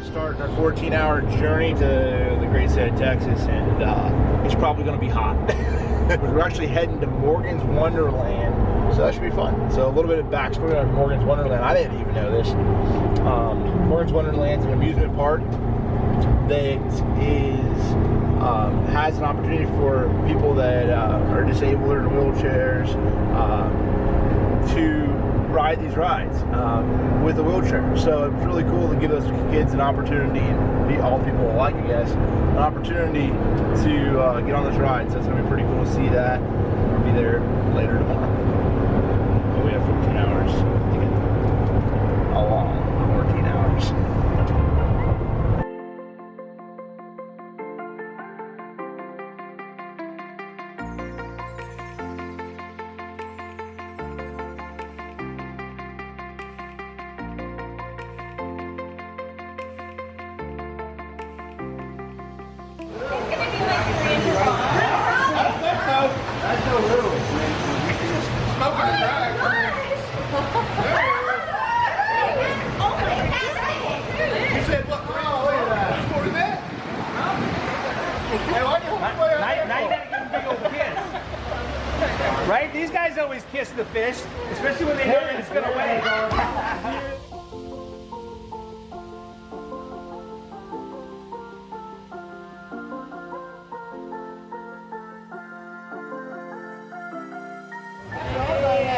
Starting our 14-hour journey to the great state of Texas, and it's probably going to be hot. We're actually heading to Morgan's Wonderland, so that should be fun. So a little bit of backstory on Morgan's Wonderland. I didn't even know this. Morgan's Wonderland is an amusement park that has an opportunity for people that are disabled or in wheelchairs to ride these rides with a wheelchair. So it's really cool to give those kids an opportunity, and all people alike, I guess, an opportunity to get on this ride. So it's going to be pretty cool to see that. I'll be there later tomorrow. But we have 14 hours to get there. A long 14 hours. That's no little. Smoking a drag. You said what? Oh, look at that. What is that? Now you gotta give them big old kiss. Right? These guys always kiss the fish, especially when they know that it's gonna weigh.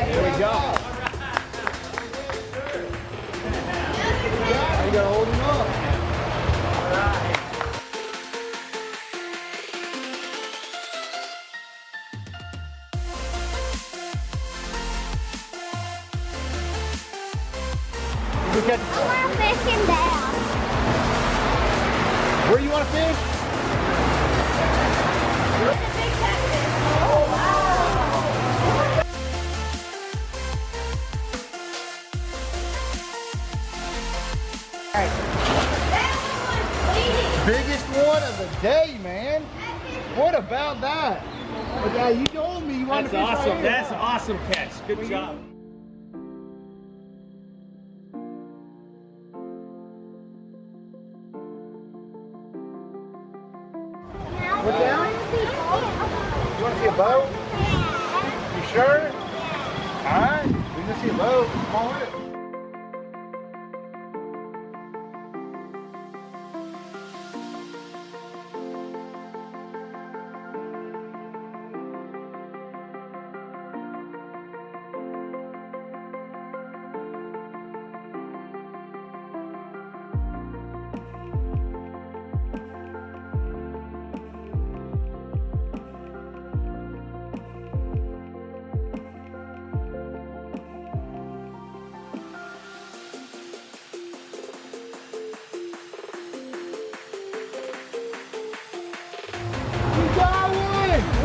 There we go. You gotta hold him up. All right. I want to fish him down. Where you want to fish? With a big catfish. Oh, wow. Biggest one of the day, man. What about that? Okay, you told me you wanted to fish That's awesome. right here. That's awesome catch. Good job. Put down? You want to see a boat? You sure? All right, we can see a boat. Come on with it.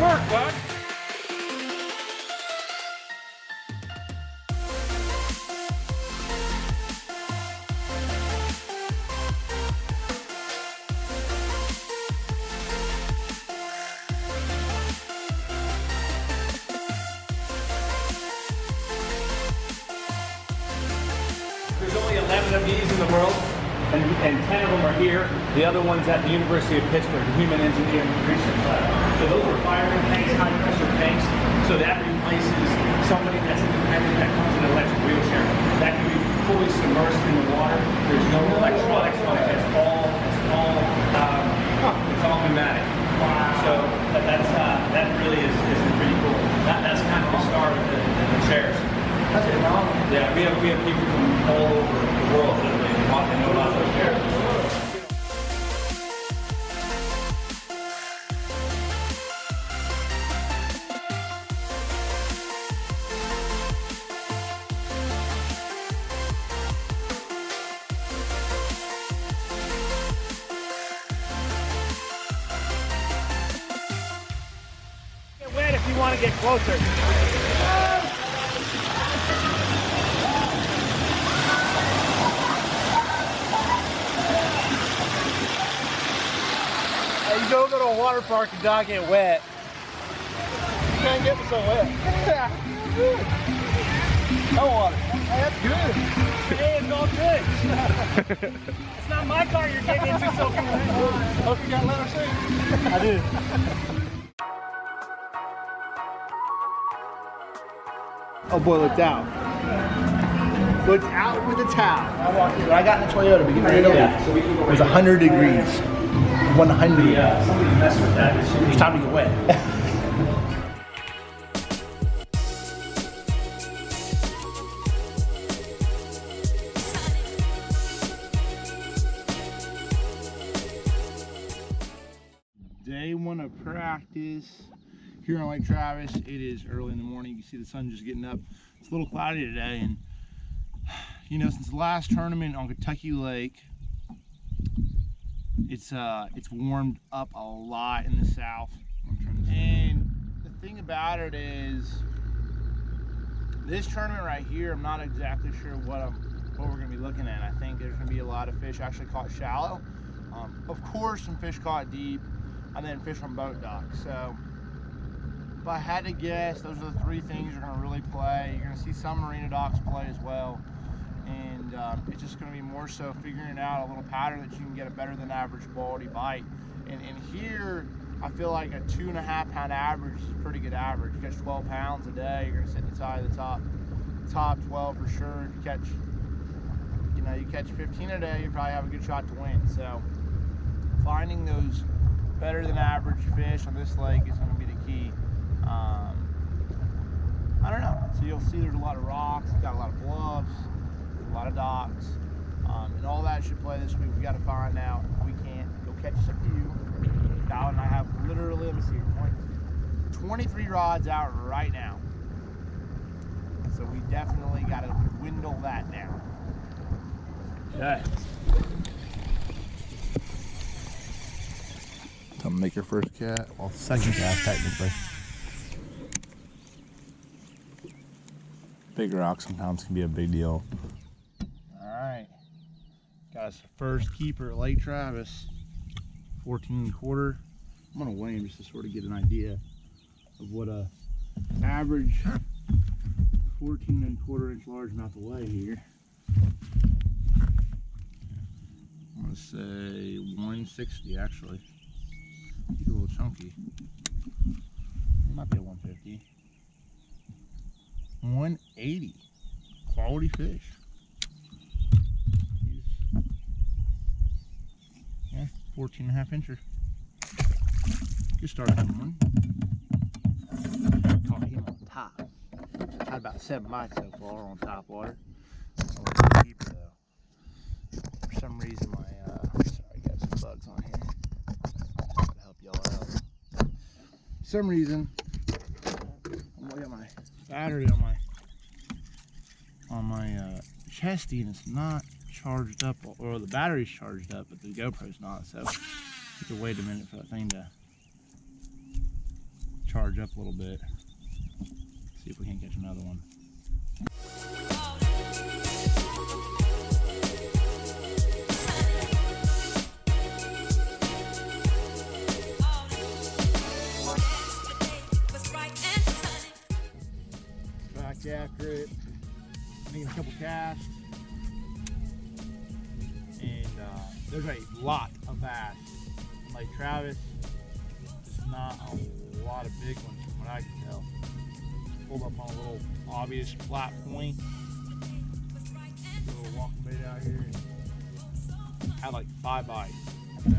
Work, bud. There's only 11 of these in the world, and 10 of them are here. The other one's at the University of Pittsburgh, the Human Engineering Research Lab. So those are firing tanks, high pressure tanks. So that replaces somebody that's independent that comes in an electric wheelchair. That can be fully submersed in the water. There's no electronics on it. It's all pneumatic. So that really is pretty cool. That's kind of the star of the chairs. That's phenomenal. Yeah, we have people from all over the world that really want to know about those chairs. Get wet if you want to get closer. You don't go to a water park and not get wet. You can't get me so wet. No water. Hey, that's good. Hey, it's all good. It's not my car you're getting into soaking wet. Hope you got leather soon. I did. Oh boy, looked out. Looked out with the towel. When I got in the Toyota, we get ready to leave. It was 100 degrees. 100. Yeah, somebody messed with that. It's time to get wet. Day one of practice here on Lake Travis. It is early in the morning. You can see the sun just getting up. It's a little cloudy today, and you know, since the last tournament on Kentucky Lake, it's warmed up a lot in the south. And the thing about it is, this tournament right here, I'm not exactly sure what we're going to be looking at. I think there's going to be a lot of fish actually caught shallow. Of course, some fish caught deep, and then fish from boat docks. So if I had to guess, those are the three things you're going to really play. You're going to see some marina docks play as well. And it's just going to be more so figuring out a little pattern that you can get a better than average quality bite. And here, I feel like a 2.5 pound average is a pretty good average. You catch 12 pounds a day, you're going to sit inside the top 12 for sure. If you catch, you catch 15 a day, you probably have a good shot to win. So finding those better than average fish on this lake is going to be the key. I don't know. So you'll see there's a lot of rocks, it's got a lot of bluffs, a lot of docks, and all that should play this week. We got to find out if we can't go catch some view. Kyle and I have literally, let me see, 23 rods out right now. So we definitely got to dwindle that down. Okay. Time to make your first cat. Well, second cast technically. Big rock sometimes can be a big deal. All right, got us the first keeper at Lake Travis. 14 1/4. I'm gonna weigh him just to sort of get an idea of what a average 14 1/4 inch largemouth will weigh here. I'm gonna say 160 actually. He's a little chunky. He might be a 150. 180. Quality fish. Yeah, 14.5 incher. Good start on one. Caught him on top. Had about 7 bites so far on Topwater. Keeper though. For some reason my sorry, I got some bugs on here. To help y'all out. For some reason, I'm looking at my battery on my chesty, and it's not charged up, or the battery's charged up, but the GoPro's not. So you have to wait a minute for that thing to charge up a little bit. See if we can catch another one. Back after it, making a couple casts, and there's a lot of bass in Lake Travis. Just not a lot of big ones from what I can tell. Pulled up on a little obvious flat point. A little walking bait out here. Had like 5 bites. So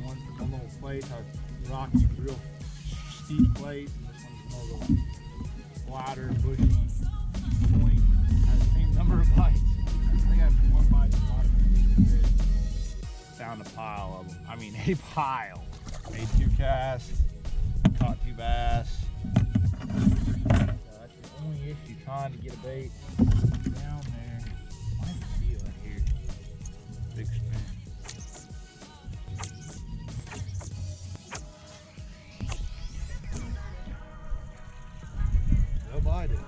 one little place, a rocky, real steep place, and this one's more of a flatter, bushy point. Had the same number of bites. I think I had 1 bite at the bottom of it. Found a pile of them. I mean, a pile. Made 2 casts, caught 2 bass. That's the only issue, trying to get a bait down there. Might be right here. Big spin. They'll bite it.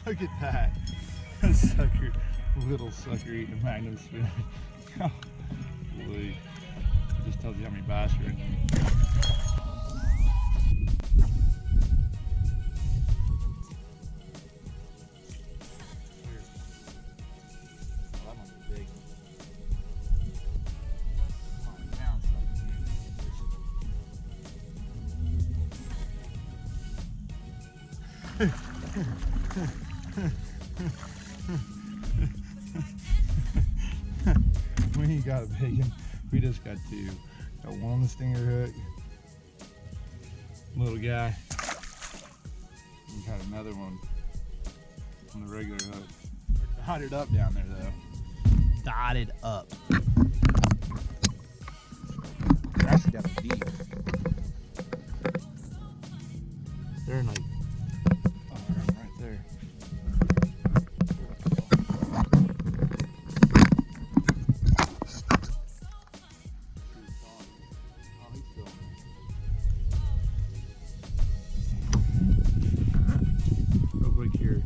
Look at that. Sucker, little sucker eating a Magnum spoon. Holy. It just tells you how many bass are in there. We ain't got a big one. We just got two. Got one on the stinger hook, little guy, and got another one on the regular hook. They're dotted up down there though. Dotted up. They're actually down deep. They're in like, oh, they're right there. Real quick here,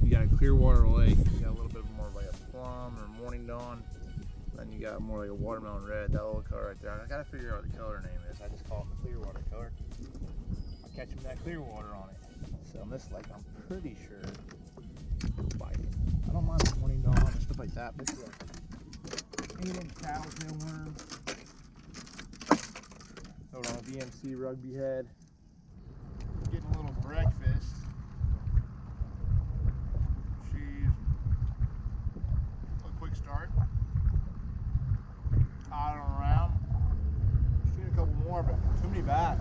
you got a Clearwater Lake. You got a little bit more of like a plum or morning dawn. Then you got more like a watermelon red, that little color right there. And I gotta figure out what the color name is. I just call it the Clearwater color. I'll catch them that Clearwater on it. So on this lake, I'm pretty sure it's biting. I don't mind the morning dawn and stuff like that, but yeah. 8-inch tattletale worm. Throw it on a VMC rugby head. Getting a little breakfast. She's a quick start. Out and around. Shooting a couple more, but too many bass.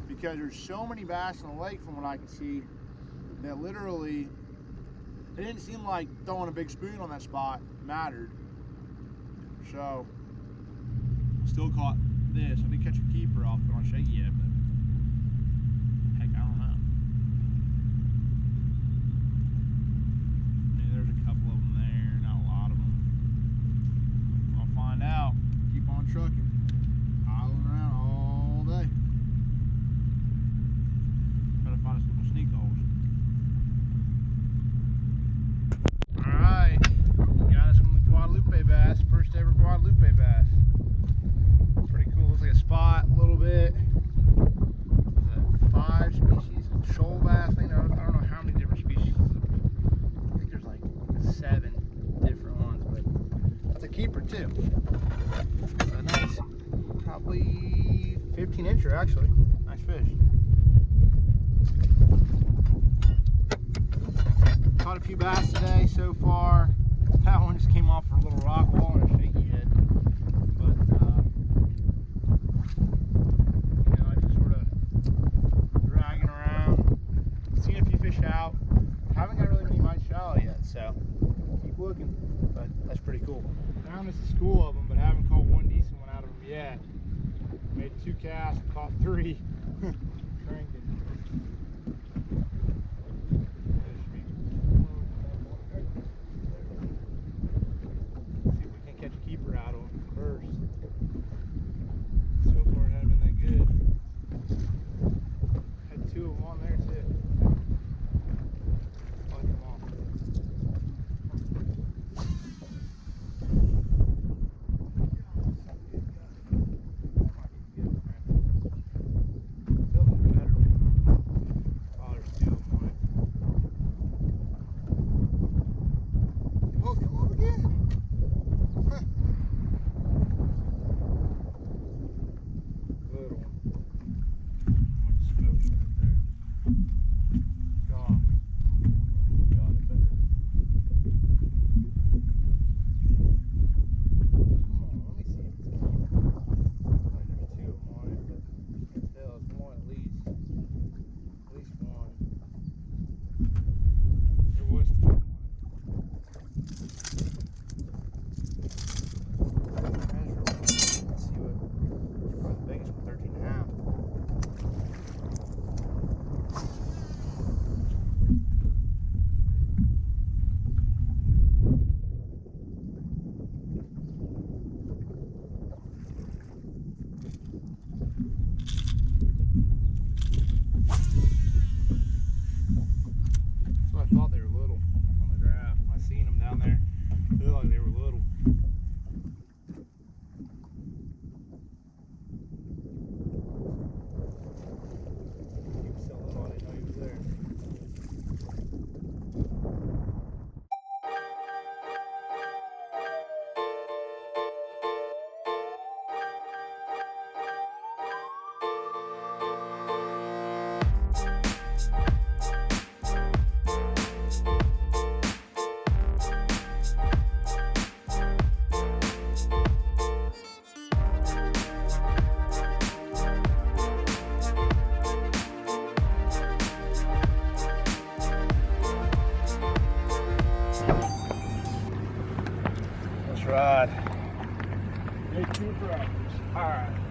Because there's so many bass in the lake from what I can see that literally it didn't seem like throwing a big spoon on that spot mattered. So still caught this. I did catch a keeper off, but I'll show you yet, but heck, I don't know. I mean, there's a couple of them there, not a lot of them. I'll find out. Keep on trucking. Piling around all day. Trying to find us little sneak holes. Alright. Got us from the Guadalupe bass. First ever Guadalupe bass. Pretty cool. Looks like a spot a little bit. There's 5 species of shoal bass. I don't know how many different species. I think there's like 7 different ones, but that's a keeper too. A nice, probably 15-incher actually. Nice fish. Caught a few bass today so far. That one just came off for a little rock wall and a shaky head. But you know, I just sort of dragging around, seeing a few fish out. Haven't got really many bites shallow yet, so keep looking. But that's pretty cool. Found us a school of them, but haven't caught one decent one out of them yet. Made 2 casts, caught 3. Cranking. See if we can catch a keeper out of them first. So far it hasn't been that good. Had 2 of them on there too. Like them all. Still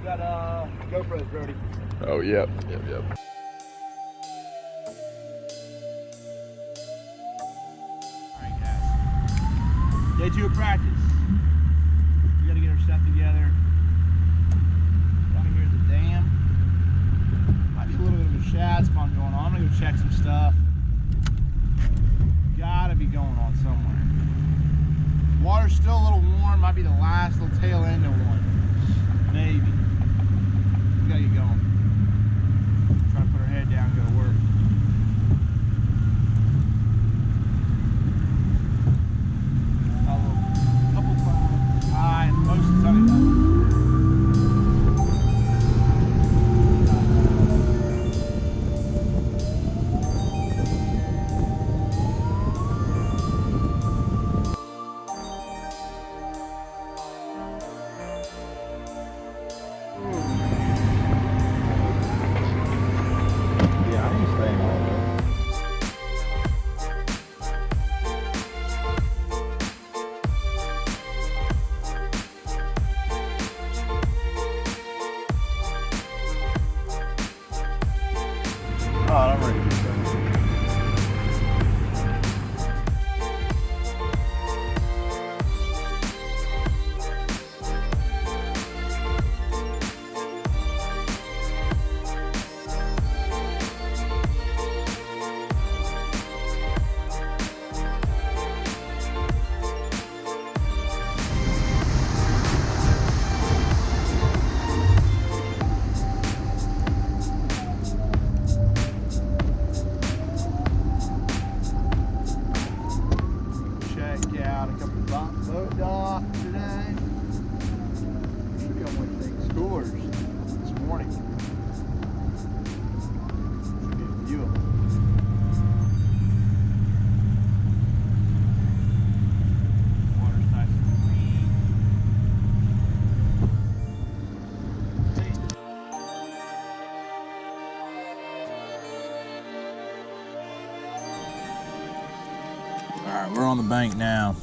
Got GoPros, Brody. Oh, yep. Alright guys, day 2 of practice. We gotta get our stuff together. Down here at the dam. Might be a little bit of a shad spawn going on. I'm gonna go check some stuff. Gotta be going on somewhere. Water's still a little warm, might be the last little tail end of one. Maybe. We gotta get going. Try to put our head down and go to work. Couple clouds, high, and most sunny though. Oh, I'm ready to get started. Out a couple of boat docks today. Should be on Wednesday. Schoolers this morning. Should be a few of them. Water's nice and clean. Alright, we're on the bank now.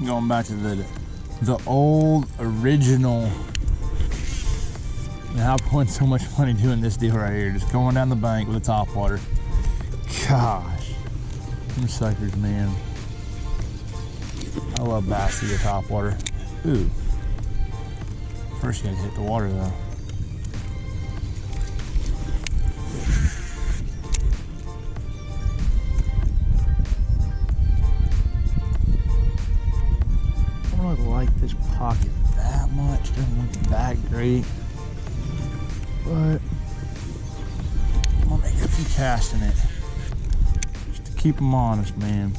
Going back to the old original. And I put so much money doing this deal right here. Just going down the bank with a topwater. Gosh. Them suckers, man. I love bass with a topwater. Ooh. First you gotta hit the water though. Like this pocket that much, doesn't look that great, but I'm gonna make a few casts in it just to keep them honest, man.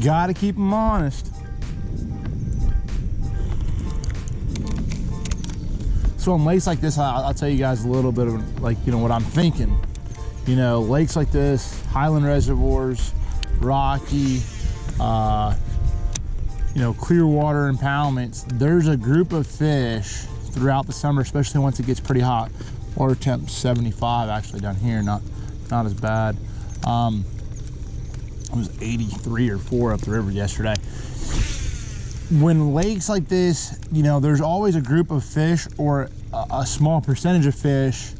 Gotta keep them honest. So on lakes like this, I'll tell you guys a little bit of like, you know, what I'm thinking. You know, lakes like this, highland reservoirs, rocky, you know, clear water impoundments, there's a group of fish throughout the summer, especially once it gets pretty hot. Water temp 75 actually down here, not as bad. It was 83 or 4 up the river yesterday. When lakes like this, you know, there's always a group of fish or a small percentage of fish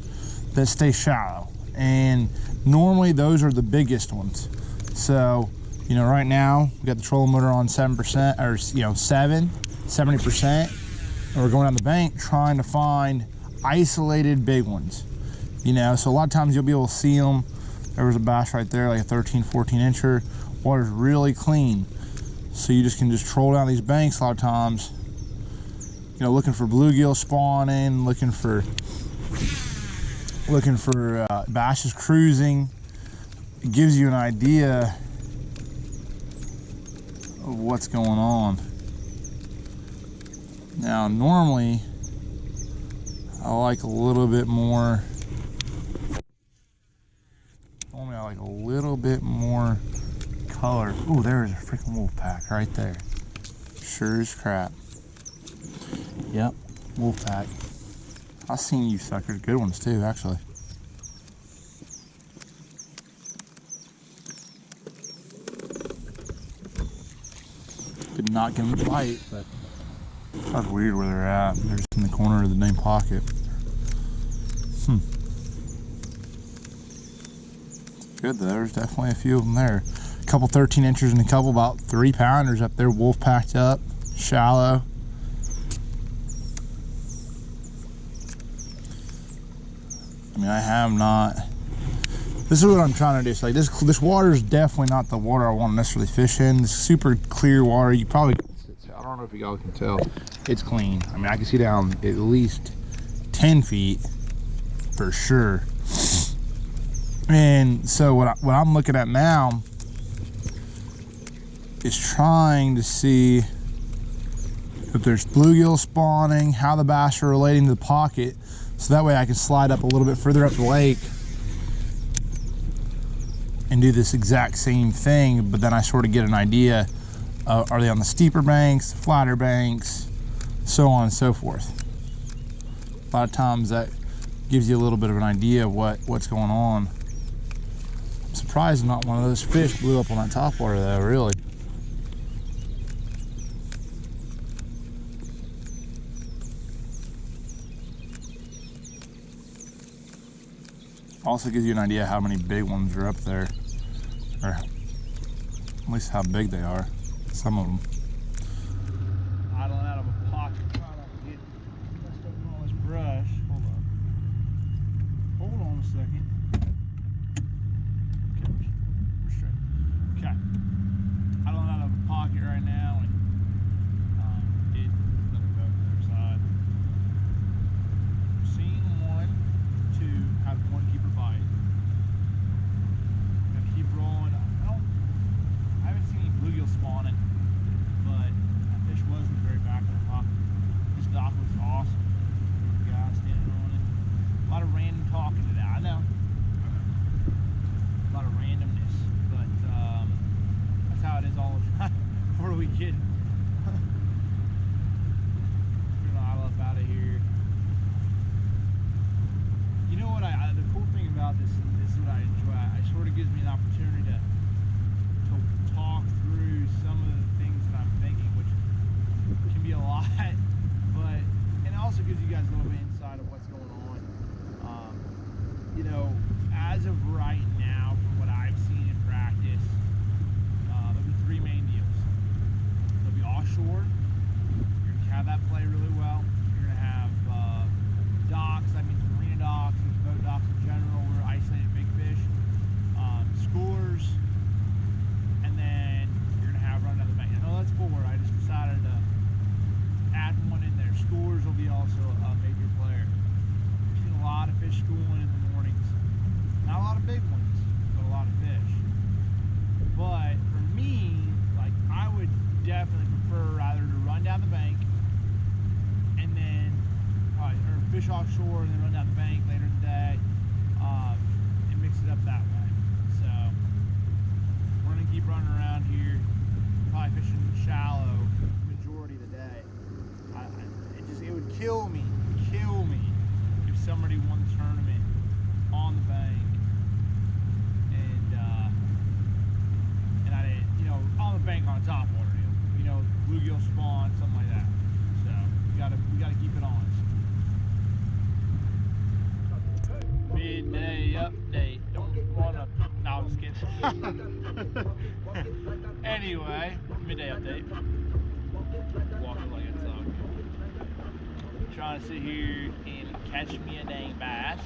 that stay shallow, and normally those are the biggest ones. So, you know, right now we got the trolling motor on 7%, or you know, 70%, and we're going down the bank trying to find isolated big ones. You know, so a lot of times you'll be able to see them. There was a bass right there, like a 13, 14 incher. Water's really clean, so you just can troll down these banks a lot of times. You know, looking for bluegill spawning, looking for bass just cruising. It gives you an idea of what's going on. Now, normally I like a little bit more. Normally I like a little bit more color. Ooh, there's a freaking wolf pack right there. Sure as crap. Yep, wolf pack. I've seen you suckers, good ones too, actually. Did not get him to bite, but That's weird where they're at. They're just in the corner of the main pocket. Good though, there's definitely a few of them there. A couple 13 inchers and a couple about 3-pounders up there, wolf packed up, shallow. I mean, I have not. This is what I'm trying to do. So like this water is definitely not the water I want to necessarily fish in. This super clear water. You probably, I don't know if you guys can tell, it's clean. I mean, I can see down at least 10 feet for sure. And so what I'm looking at now is trying to see if there's bluegill spawning, how the bass are relating to the pocket, so that way I can slide up a little bit further up the lake and do this exact same thing, but then I sort of get an idea, are they on the steeper banks, flatter banks, so on and so forth. A lot of times that gives you a little bit of an idea of what's going on. I'm surprised not one of those fish blew up on that topwater though, really. Also gives you an idea how many big ones are up there, or at least how big they are, some of them. Idling out of a pocket, trying not to get messed up in all this brush. Hold on a second. Okay, we're straight. Okay, idling out of a pocket right now, and it doesn't go to the other side. Scene 1, 2, had one keeper bite. Gonna keep rolling. I haven't seen any bluegill spawning, but that fish was in the very back of the pocket. This dock was awesome. The guy standing on it. A lot of random talking today. I know. A lot of randomness, but that's how it is all the time before we get idle up out of here. You know what? The cool thing about this is what I enjoy. It sort of gives me an opportunity to talk through some of the things that I'm thinking, which can be a lot, but and it also gives you guys a little bit insight of what's going on. You know, as of right now, from what I've seen in practice, there'll be 3 main deals. There'll be offshore. You're gonna have that play really well. You're gonna have docks. I mean, marina docks, boat docks in general. We're isolated big fish. Schoolers, and then you're gonna have run down the bank. I know that's 4. I just decided to add 1 in there. Schoolers will be also a major player. I've seen a lot of fish schooling in the mornings. Not a lot of big ones, but a lot of fish. But for me, like, I would definitely prefer either to run down the bank and then or fish offshore and then run down the bank later in the day, and mix it up that way. So we're gonna keep running around here, probably fishing shallow majority of the day. It would kill me if somebody won the tournament on the bank and I didn't, you know, on the bank on a topwater deal, you know, bluegill spawn, something like that. So we gotta keep it honest. Midday update. Don't wanna. No, I'm just kidding. Anyway, midday update. Walking like it's trying to sit here and catch me a dang bass.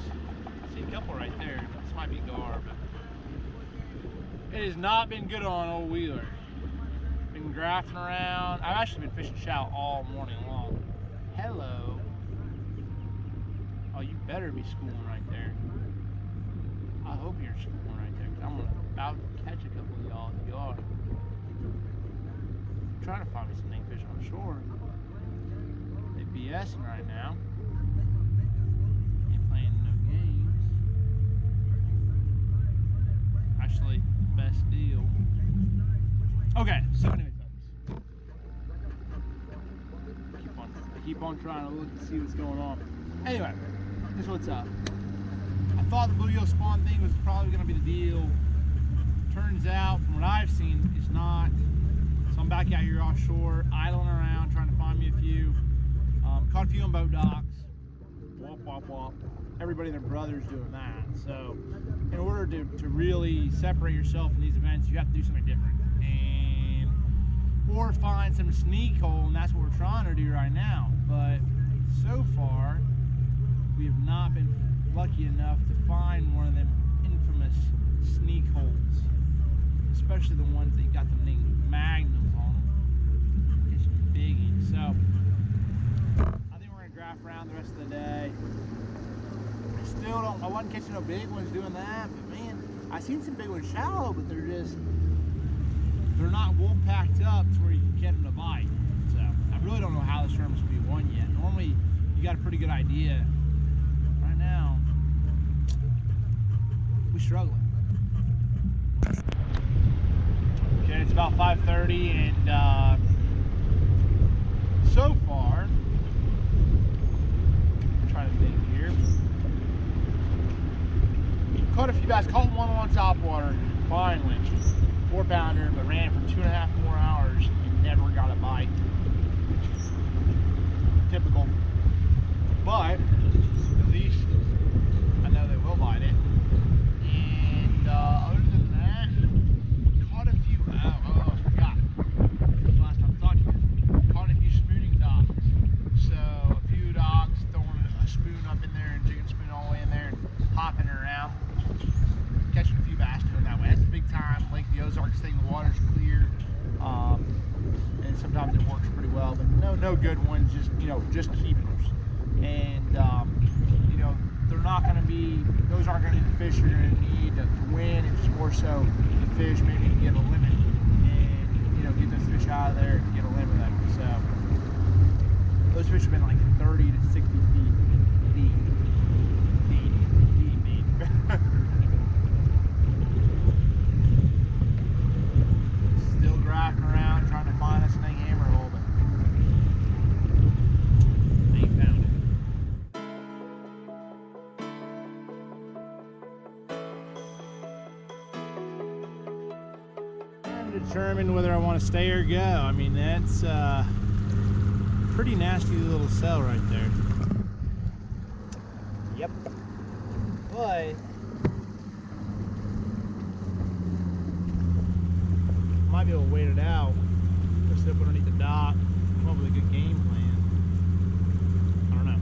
See a couple right there. This might be gar, but it has not been good on old Wheeler. Been grafting around. I've actually been fishing shallow all morning long. Hello. Oh, you better be schooling right there. I hope you're schooling right there, because I'm about to catch a couple of y'all in the yard. I'm trying to find me some dang fish on shore. They BSing right now. Ain't playing no games. Actually, best deal. Okay, so anyways, I keep on trying to look and see what's going on. Anyway, this is what's up. I thought the bluegill spawn thing was probably going to be the deal. Turns out, from what I've seen, it's not. So I'm back out here offshore, idling around, trying to find me a few. Caught a few on boat docks. Wop, wop, wop. Everybody and their brother's doing that. So in order to really separate yourself in these events, you have to do something different. Or find some sneak hole, and that's what we're trying to do right now. But so far, we have not been lucky enough to find one of them infamous sneak holes, especially the ones that got the name Magnums on them. It's biggie. So I think we're gonna graph around the rest of the day. I wasn't catching no big ones doing that, but man, I seen some big ones shallow, but they're not wolf packed up to where you can catch them to bite. So I really don't know how this tournament's gonna be won yet. Normally you got a pretty good idea. Right now, we're struggling. Okay, it's about 5:30, and so far, I'm trying to think here. Caught a few bass, caught one on Topwater, finally. 4-pounder, but ran for 2.5 more hours and never got a bite. Typical. But at least I know they will bite it. And other than that, caught a few. I forgot. Last time I talked to you, caught a few spooning docks. So a few docks throwing a spoon up in there and jigging spoon all the way in there and hopping it around. Catching a few bass doing that way. That's a big time Lake the Ozarks thing. The water's clear, and sometimes it works pretty well. But no good ones. Just keepers. And they're not going to be. Those aren't going to be the fish you're going to need to win. It's more so the fish maybe to get a limit and get those fish out of there and get a limit of them. So those fish have been like 30 to 60 feet deep. Driving around trying to find a snake hammer hole, but ain't found it. Trying to determine whether I want to stay or go. I mean, that's a pretty nasty little cell right there. Yep. But might be able to wait it out, just up underneath the dock, come up with a good game plan. I don't know.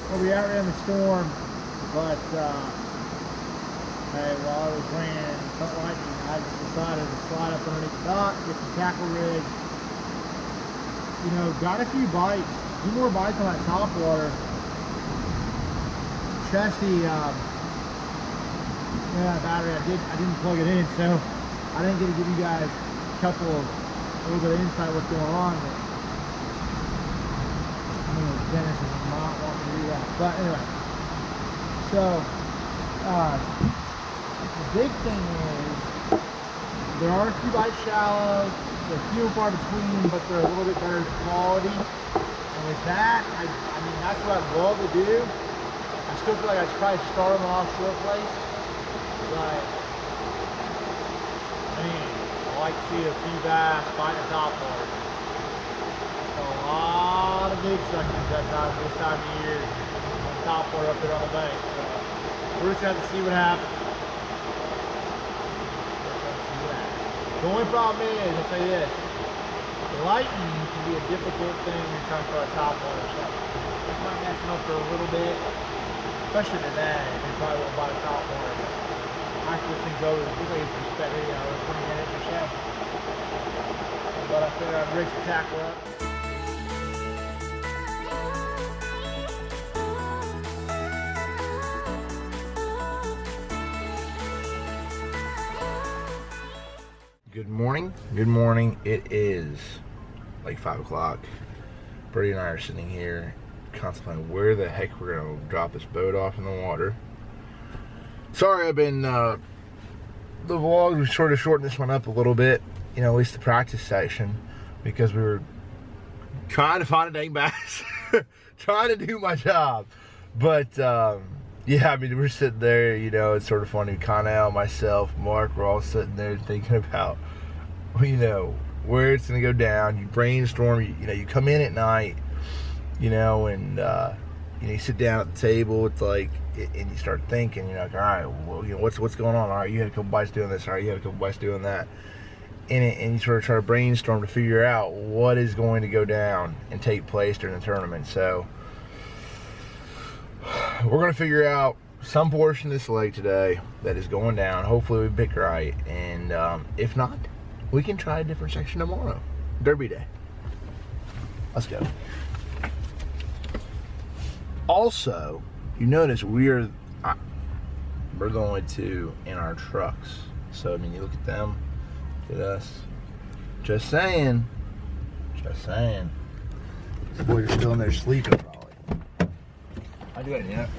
Well, we outran the storm. But hey, while I was ran, felt like I just decided to slide up underneath the dock, get some tackle rig. Got a few bites, a few more bites on that Topwater. Chesty, battery. I didn't plug it in, so I didn't get to give you guys a little bit of insight what's going on. But Dennis is not wanting to do that. But anyway. So, the big thing is, there are a few bites shallow, they're few and far between, but they're a little bit better quality. And with that, I mean, that's what I'd love to do. I still feel like I should probably start on an offshore place, but, man, I like to see a few bass biting the Topwater. A lot of big suckers this time of year. Topwater up there on the bank. So we're just going to have to see what happens. The only problem is, I'll tell you this, lighting can be a difficult thing when you're trying to throw a Topwater. So this might mess them up for a little bit, especially today. They probably won't buy a Topwater. But after this thing's over, it's like it's just 20 minutes or so. But I figured I'd rig some tackle up. Good morning. It is like 5 o'clock. Brady and I are sitting here contemplating where the heck we're gonna drop this boat off in the water. Sorry I've been the vlog, we sort of shortened this one up a little bit, you know, at least the practice section, because we were trying to find a dang bass, trying to do my job. But yeah, I mean, we're sitting there, you know, it's sort of funny. Connell, myself, Mark, we're all sitting there thinking about, you know, where it's gonna go down. You brainstorm, you know, you come in at night, you know, and you know, you sit down at the table, it's like, and you start thinking, you're like, all right, well, you know, what's going on? All right, you had a couple bites doing this, all right, you had a couple bites doing that. And you sort of try to brainstorm to figure out what is going to go down and take place during the tournament. So we're going to figure out some portion of this lake today that is going down. Hopefully we pick right, and if not, we can try a different section tomorrow. Derby day. Let's go. Also, you notice we're the only two in our trucks. So I mean, you look at them, look at us. Just saying. Just saying. The boys are still in there sleeping probably.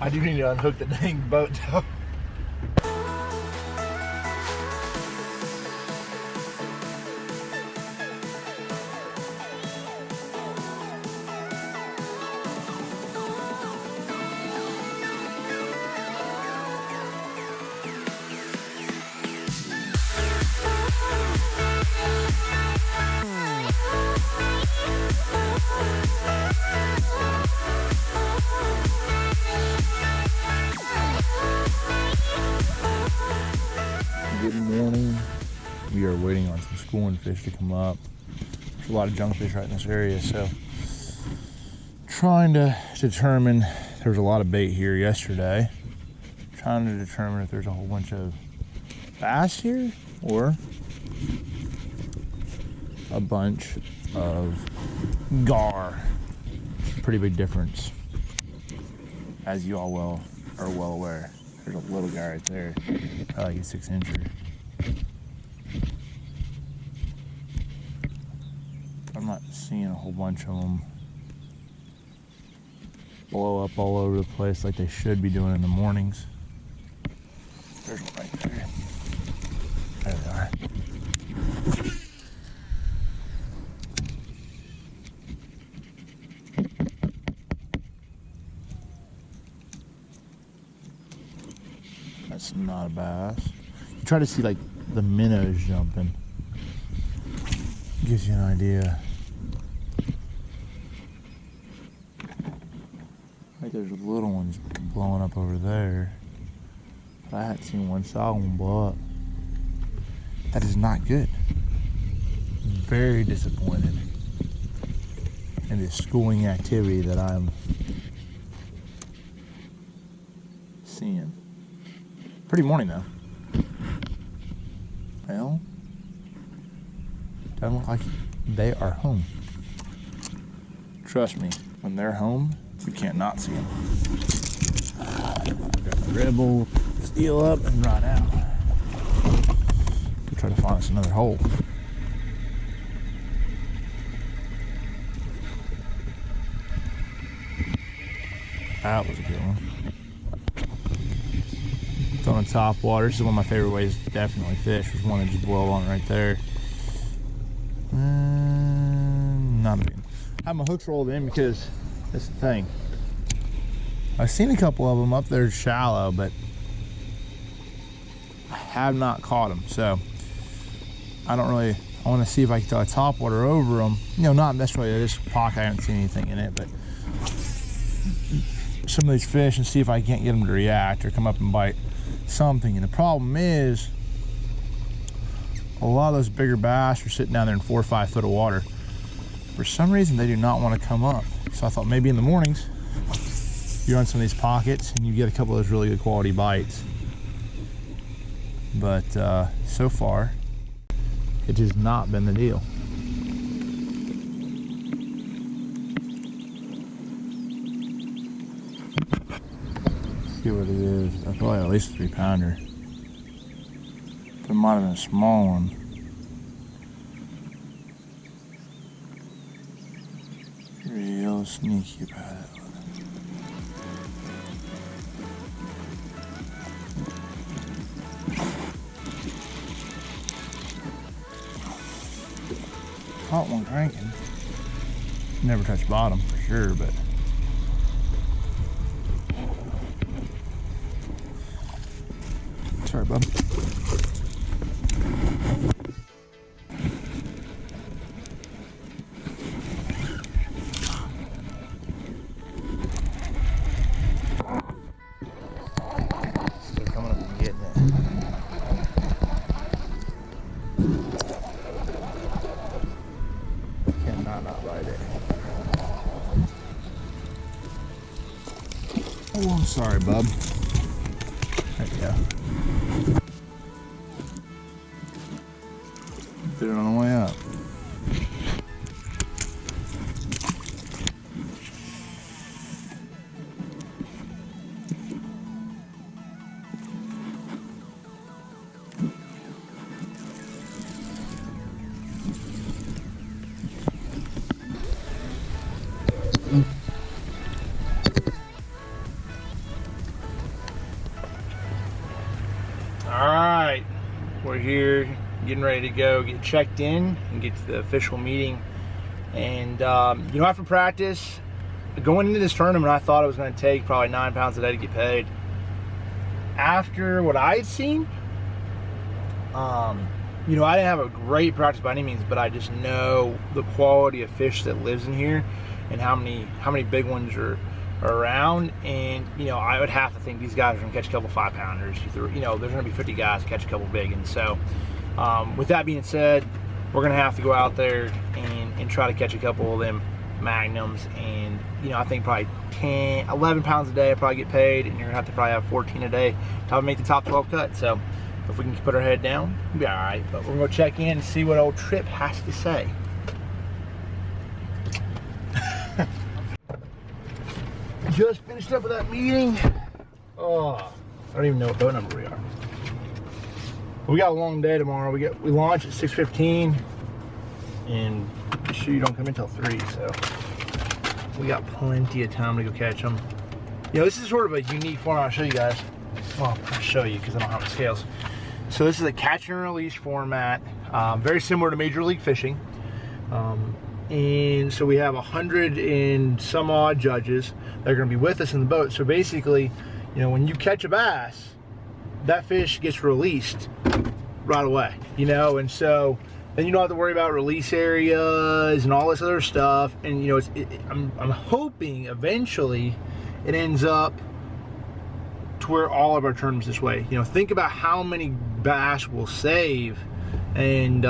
I do need to unhook the dang boat though. Good morning. We are waiting on some schooling fish to come up. There's a lot of junkfish right in this area, so trying to determine, there was a lot of bait here yesterday. Trying to determine if there's a whole bunch of bass here or a bunch of gar. Pretty big difference, as you all are well aware. There's a little guy right there, probably like a 6-incher. I'm not seeing a whole bunch of them blow up all over the place like they should be doing in the mornings. There's one right there. There they are. That's not a bass. You try to see like the minnows jumping. Gives you an idea. Like there's little ones blowing up over there. But I hadn't seen one solid one blow up. That is not good. Very disappointed in this schooling activity that I'm seeing. Pretty morning though. Well, doesn't look like they are home. Trust me, when they're home, we can't not see them. Got the dribble, steal up, and ride out. We'll try to find us another hole. That was a good one. On Topwater. This is one of my favorite ways to definitely fish. Was one that just blow on right there. Not a big. I have my hooks rolled in because that's the thing. I've seen a couple of them up there shallow, but I have not caught them. So I want to see if I can throw a Topwater over them. You know, not necessarily this pocket. I haven't seen anything in it, but some of these fish and see if I can't get them to react or come up and bite something. And the problem is a lot of those bigger bass are sitting down there in 4 or 5 foot of water. For some reason they do not want to come up. So I thought maybe in the mornings you're on some of these pockets and you get a couple of those really good quality bites. But so far it has not been the deal. See what it is. I feel like at least a 3-pounder. There might have been a small one. Real sneaky about it. Caught one cranking. Never touched bottom for sure, but sorry, bub. Still coming up and getting it. Cannot not bite it. Oh, I'm sorry, bub. There you go. Did it on the way up. Alright, we're here getting ready to go get checked in and get to the official meeting. And you know, after practice, going into this tournament, I thought it was going to take probably 9 pounds a day to get paid. After what I had seen, you know, I didn't have a great practice by any means, but I just know the quality of fish that lives in here and how many big ones are around. And you know, I would have to think these guys are gonna catch a couple 5-pounders. You know, there's gonna be 50 guys to catch a couple big. And so with that being said, we're gonna have to go out there and try to catch a couple of them magnums. And you know, I think probably 11 pounds a day I probably get paid, and you're gonna have to probably have 14 a day to make the top 12 cut. So if we can put our head down, we'll be all right. But we're gonna check in and see what old Trip has to say. Just finished up with that meeting. Oh, I don't even know what boat number we are. We got a long day tomorrow. We launch at 6:15, and sure you don't come in until 3, so we got plenty of time to go catch them. You know, this is sort of a unique format. I'll show you guys. Well, I'll show you because I don't have the scales. So this is a catch and release format, very similar to Major League Fishing. And so we have 100 and some odd judges that are going to be with us in the boat. So basically, you know, when you catch a bass, that fish gets released right away, you know. And so then you don't have to worry about release areas and all this other stuff. And you know, I'm hoping eventually it ends up to where all of our tournaments this way. You know, think about how many bass we'll save, and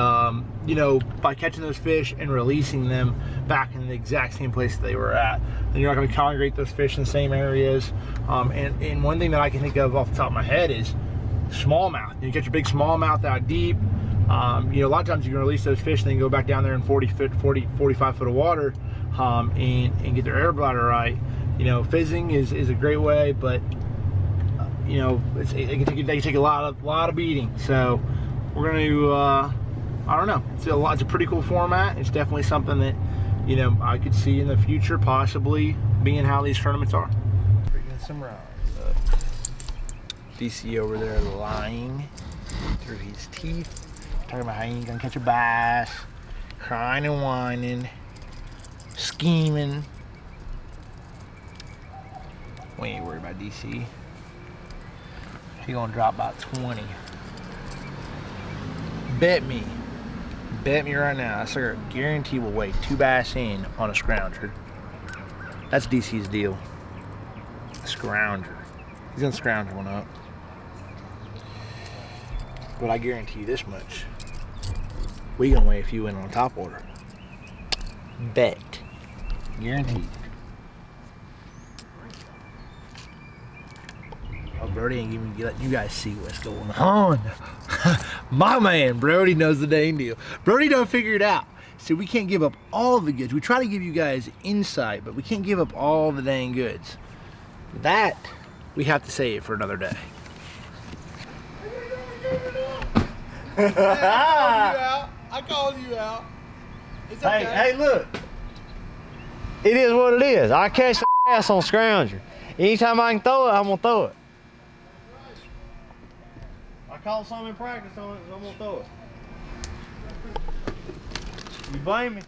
you know, by catching those fish and releasing them back in the exact same place that they were at. And you're not going to congregate those fish in the same areas. And one thing that I can think of off the top of my head is smallmouth. You catch a big smallmouth out deep. You know, a lot of times you can release those fish and then go back down there in 45 foot of water and get their air bladder right. You know, fizzing is a great way, but you know, they can take a lot of beating. So we're going to I don't know. It's a pretty cool format. It's definitely something that, you know, I could see in the future possibly being how these tournaments are. Bringing some rods up. DC over there lying through his teeth, talking about how he ain't gonna catch a bass, crying and whining, scheming. We ain't worried about DC. He gonna drop about 20. Bet me right now, I sucker guarantee will weigh 2 bass in on a scrounger. That's DC's deal. A scrounger. He's gonna scrounger one up. But I guarantee you this much. We gonna weigh a few in on Topwater. Bet. Guaranteed. Oh, Brody ain't even let you guys see what's going on. My man, Brody knows the dang deal. Brody don't figure it out. So we can't give up all the goods. We try to give you guys insight, but we can't give up all the dang goods. That, we have to save for another day. I called you out. It's okay. Hey, look. It is what it is. I catch the ass on scrounger. Anytime I can throw it, I'm gonna throw it. I caught some in practice on it, so I'm gonna throw it. You blame me?